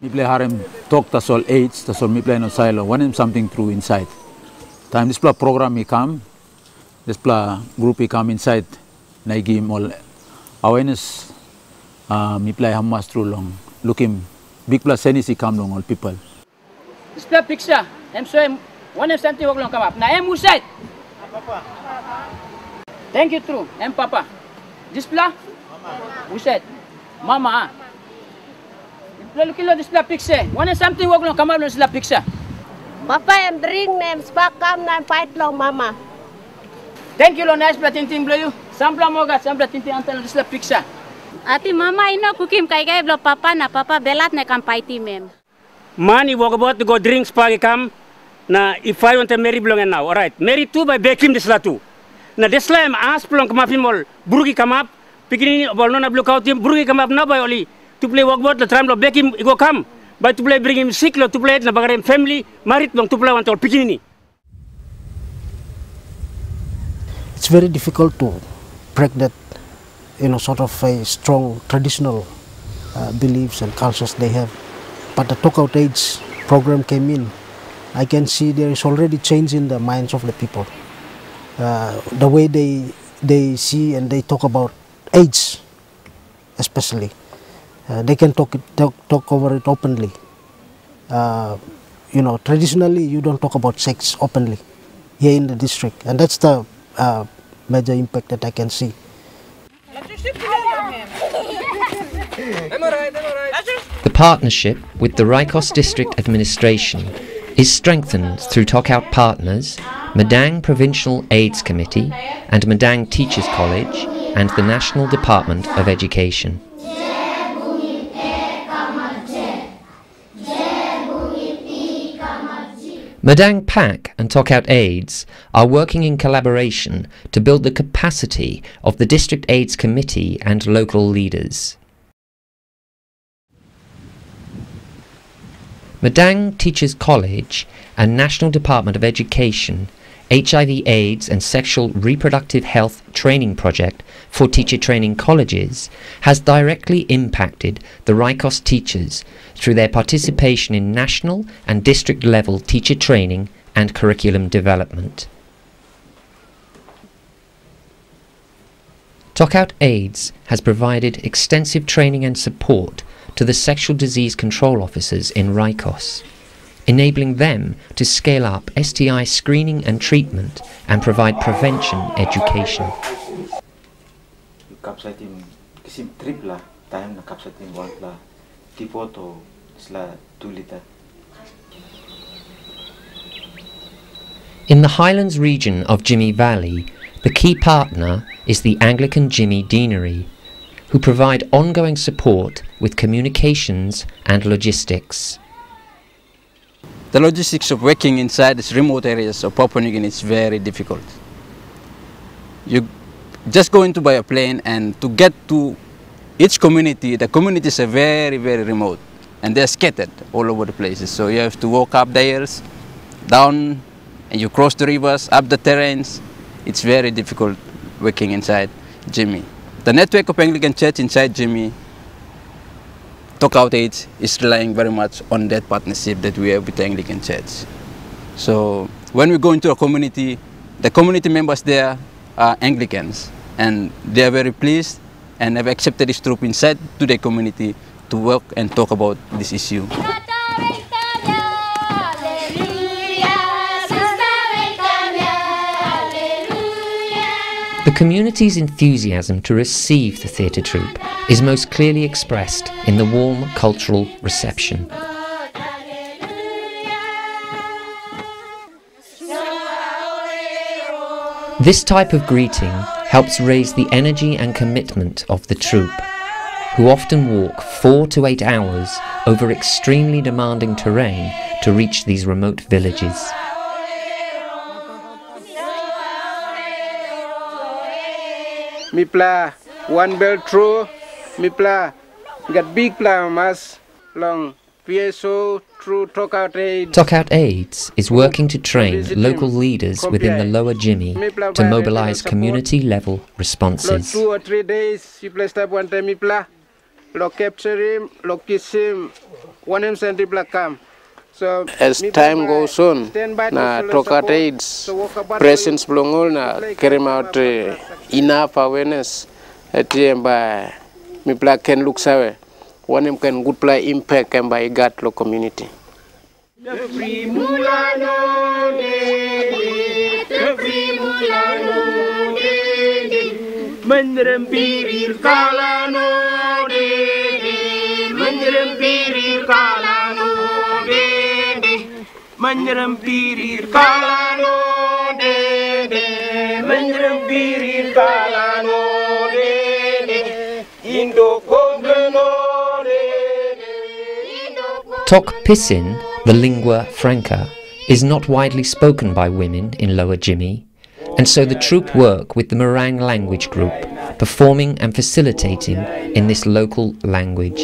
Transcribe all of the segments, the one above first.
Mi play harem Tokaut AIDS, tasol mi play no silo. One something through inside. Time this program he come, this group he come inside. Na give all awareness. Mi play hamas through long. Look him big senis he come long all people. This picture. I'm so one something wag long come up. Na em usait. Papa. Thank you true. Em papa. This usait. Mama. Look at this picture. One something wag long come up this picture. Papa em drink nem spark come na fight long mama. Thank you lo nice tinting blue. Sampla moga sampla tinting antal this picture. Ati mama ino kukim kay blo papa na papa belat na kampaiti mem. Money walk about to go drinks pagi kam na if I want to marry belong now. All right. Marry two by Bekim this la two. Na this la em ask belong kamapin mol burugi come up. Pikini bol no na blue out team burugi come up na by oli to play walk about the tram lo Bekim go come. But to play bring him sick lo to play na bagarem family married belong to play want all pikini. It's very difficult to break that, sort of a strong traditional beliefs and cultures they have. But the Tokaut AIDS program came in. I can see there is already change in the minds of the people. The way they see and they talk about AIDS, especially, they can talk over it openly. Traditionally you don't talk about sex openly here in the district, and that's the major impact that I can see. The partnership with the Rikos District Administration is strengthened through Tokaut partners, Madang Provincial AIDS Committee and Madang Teachers College and the National Department of Education. Madang PAC and Tokaut AIDS are working in collaboration to build the capacity of the District AIDS Committee and local leaders. Madang Teachers College and National Department of Education HIV/AIDS and Sexual Reproductive Health Training Project for Teacher Training Colleges has directly impacted the Rikos teachers through their participation in national and district level teacher training and curriculum development. Tokaut AIDS has provided extensive training and support to the sexual disease control officers in Rikos, enabling them to scale up STI screening and treatment and provide prevention education. In the Highlands region of Jimmy Valley, the key partner is the Anglican Jimmy Deanery, who provide ongoing support with communications and logistics. The logistics of working inside these remote areas of Papua New Guinea is very difficult. You just go into by a plane, and to get to each community, the communities are very, very remote and they're scattered all over the places. So you have to walk up the hills, down, and you cross the rivers, up the terrains. It's very difficult working inside Jimmy. The network of Anglican Church inside Jimmy, Tokaut AIDS, is relying very much on that partnership that we have with the Anglican Church. So when we go into a community, the community members there are Anglicans, and they are very pleased and have accepted this troop inside to the community to work and talk about this issue. The community's enthusiasm to receive the theatre troupe is most clearly expressed in the warm cultural reception. This type of greeting helps raise the energy and commitment of the troupe, who often walk 4 to 8 hours over extremely demanding terrain to reach these remote villages. Mipla one bell through Mipla got big pla mas long PSO through Tokaut AIDS. Tokaut AIDS is working to train local leaders within the lower Jimmy to mobilize community level responses. 2 or 3 days you play step one time Mipla lo capture him, lo kiss him, one him send blakam. So as time goes on, na Tokaut AIDS presence belongol na carry out enough awareness at by me black can look sawe. One him can good play impact and by gat lo community. The free mulano the free mulano menrempiri kalano menrempiri kalano menrempiri kalano menrempiri kalano indo kogleno Tok Pisin, the lingua franca, is not widely spoken by women in Lower Jimmy, and so the troupe work with the Morang language group, performing and facilitating in this local language.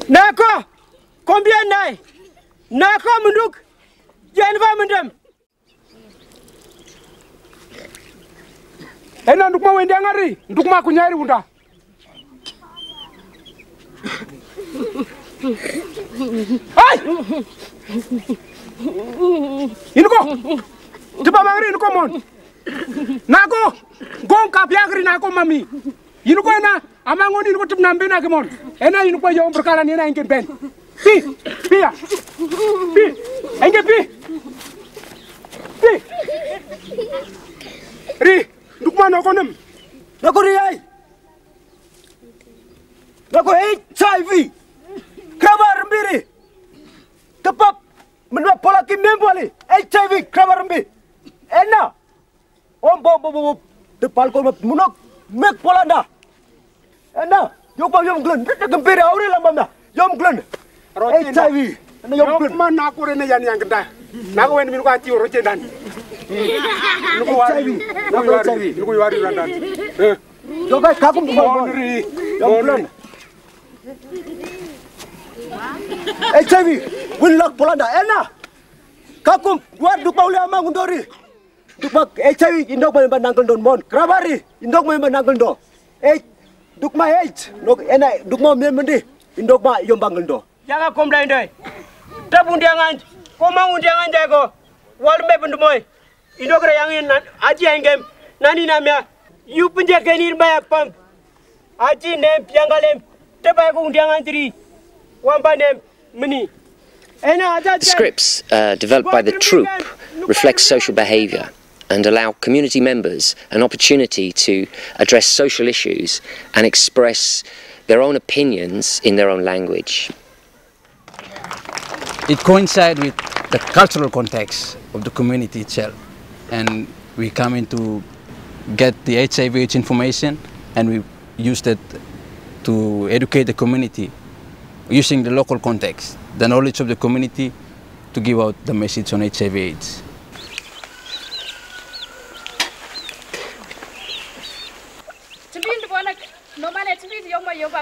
Nako, combien nai? Nako munduk, jangan mendem. Ena nduk ma wende ngari, nduk ma kunyari unda. Ay! Inuko. Tiba mangri inuko mon. Nako, gong kapiagri nako mami. Inuko ena amangoni inuko tip nambe na kemon. Ena inuko yo berkala ni ena ingin ben. Pi ya. Pi. Engge pi. Pi. Ri, nduk ma noko nem. Nako ri ay. Nako HIV. Krabar mbiri. Tepap menua pola kim membali. HIV krabar mbiri. Ena. Om tepal ko munok mek polanda. Ena, yom glen, gempire auri lambam da. Yom glen. HIV. Ena yom glen. Man aku rene yang geda. Naku wen min ko ati roche dan. Nuku wari. Nuku wari randan. Yo guys, kakum bon. Yom glen. HIV, winlak polanda. Ena. Kakum, buat du pauli amang undori. Dukma HIV indok may nangkel don mon. Krabari indok may nangkel do. Dukma AIDS nok ena dukma memendi indok ma yom bangkel do. Jangan komplain deh. Tapi undiangan, komang undiangan jago. Wal me bendumoy. Indok rayangin aji engem. Nani namanya? You penjaga bayar pam. Aji nem piangalem. Tapi aku undiangan tri. Wamba nem meni. The scripts developed by the troupe reflect social behaviour and allow community members an opportunity to address social issues and express their own opinions in their own language. It coincides with the cultural context of the community itself, and we come in to get the HIV/AIDS information, and we use that to educate the community using the local context, the knowledge of the community, to give out the message on HIV/AIDS.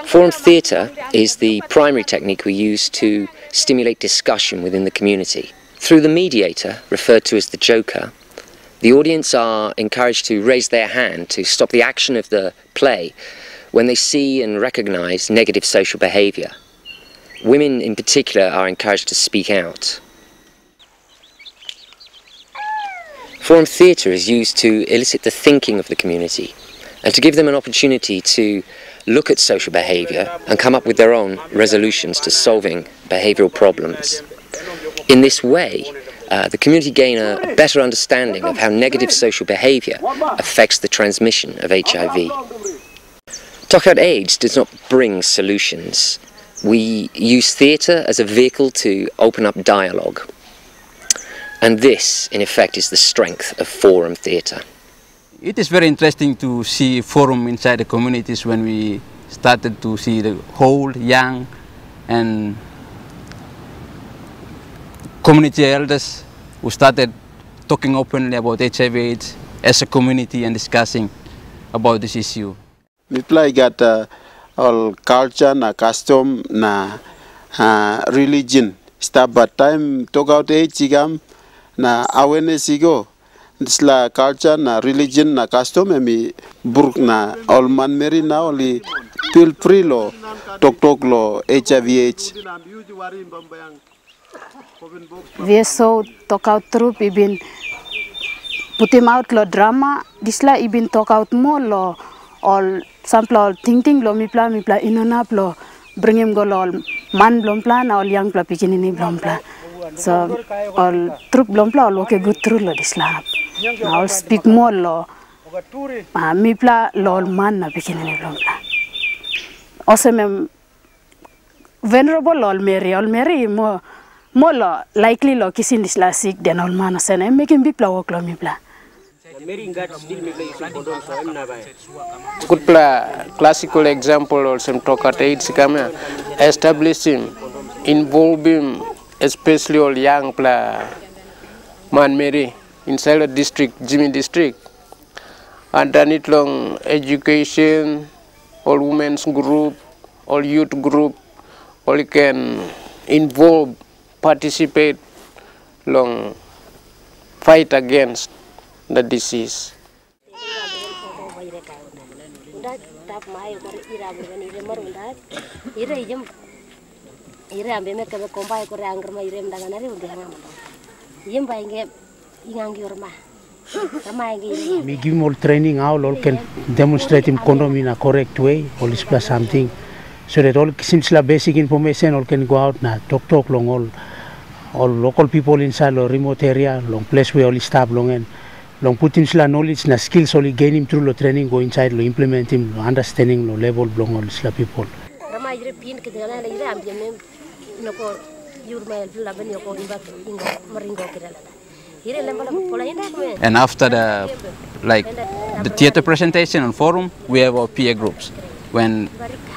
Forum theatre is the primary technique we use to stimulate discussion within the community. Through the mediator, referred to as the joker, the audience are encouraged to raise their hand to stop the action of the play when they see and recognise negative social behaviour. Women in particular are encouraged to speak out. Forum theatre is used to elicit the thinking of the community and to give them an opportunity to look at social behaviour and come up with their own resolutions to solving behavioural problems. In this way, the community gain a better understanding of how negative social behaviour affects the transmission of HIV. Tokaut AIDS does not bring solutions. We use theatre as a vehicle to open up dialogue. And this, in effect, is the strength of forum theatre. It is very interesting to see forum inside the communities when we started to see the old, young, and community elders who started talking openly about HIV/AIDS as a community and discussing about this issue. Mipla got all culture na custom na religion. Start by time Tokaut AIDS igam na awareness igo. This la culture na religion na custom emi buruk na all man meri na only feel free lo tok lo HIV/AIDS. We saw Tokaut troop ibin put him out lo drama. This la ibin Tokaut more lo all sample all ting lo mipla inonap lo bring him go lo all man blompla na all young pla pikinini blompla. So all troop blompla all okay good through lo this la. Now speak more lo mipla lo all man na pikinini blompla. Also mem venerable all Mary more lo likely lo kisin this la sick than all man and make him bipla work lo mipla. Good classical example also Tokaut AIDS kama establishing involving especially all young man Mary inside the district, Jimmy district, and done it long education, all women's group, all youth group, all can involve, participate, long fight against the disease. We give him all training how all can demonstrate him condom in a correct way, all is plus something, so that all seems like basic information all can go out now, talk long all local people inside or remote area, long place where all staff long and long put him knowledge na skills only gain him through lo training go inside lo implement him lo understanding lo level long all sla people. And after the theater presentation and forum, we have our peer groups. When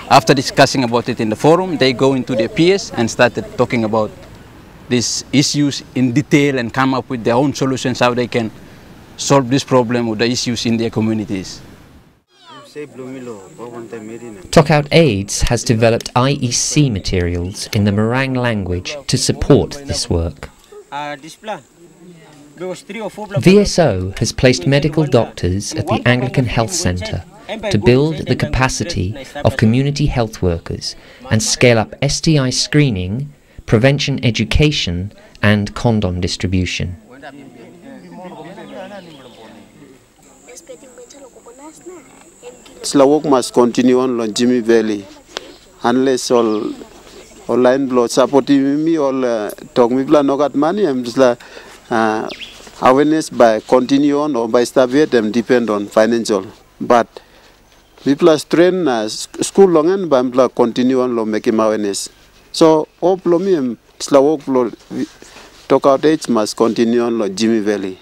after discussing about it in the forum, they go into their peers and started talking about these issues in detail and come up with their own solutions how they can solve this problem with the issues in their communities. Tokaut AIDS has developed IEC materials in the Meringue language to support this work. VSO has placed medical doctors at the Anglican Health Centre to build the capacity of community health workers and scale up STI screening, prevention education and condom distribution. The work must continue on Jimmy Valley unless all line blood supporting me all talk me no got money. I'm just awareness by continue on or by start them depend on financial. But people train school long and by continue on lo make him awareness. So all me work Tokaut AIDS must continue on lo Jimmy Valley.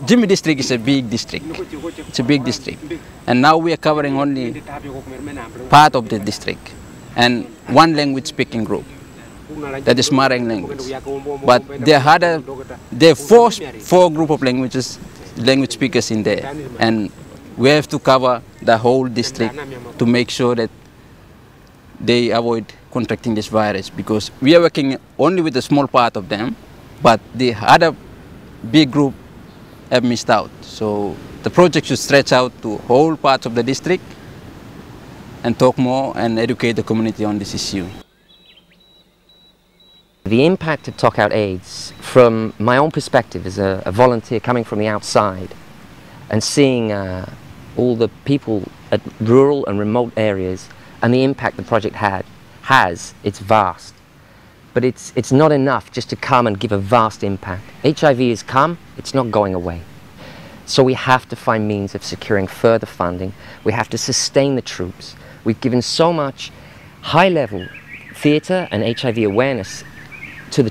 Jimmy district is a big district. It's a big district. And now we are covering only part of the district and one language speaking group. That is Meringue language. But there are four group of language speakers in there. And we have to cover the whole district to make sure that they avoid contracting this virus, because we are working only with a small part of them, but the other big group have missed out. So the project should stretch out to whole parts of the district and talk more and educate the community on this issue. The impact of Tokaut AIDS, from my own perspective as a volunteer coming from the outside and seeing all the people at rural and remote areas and the impact the project has, it's vast. But it's not enough just to come and give a vast impact. HIV has come, it's not going away. So we have to find means of securing further funding. We have to sustain the troops. We've given so much high-level theatre and HIV awareness to the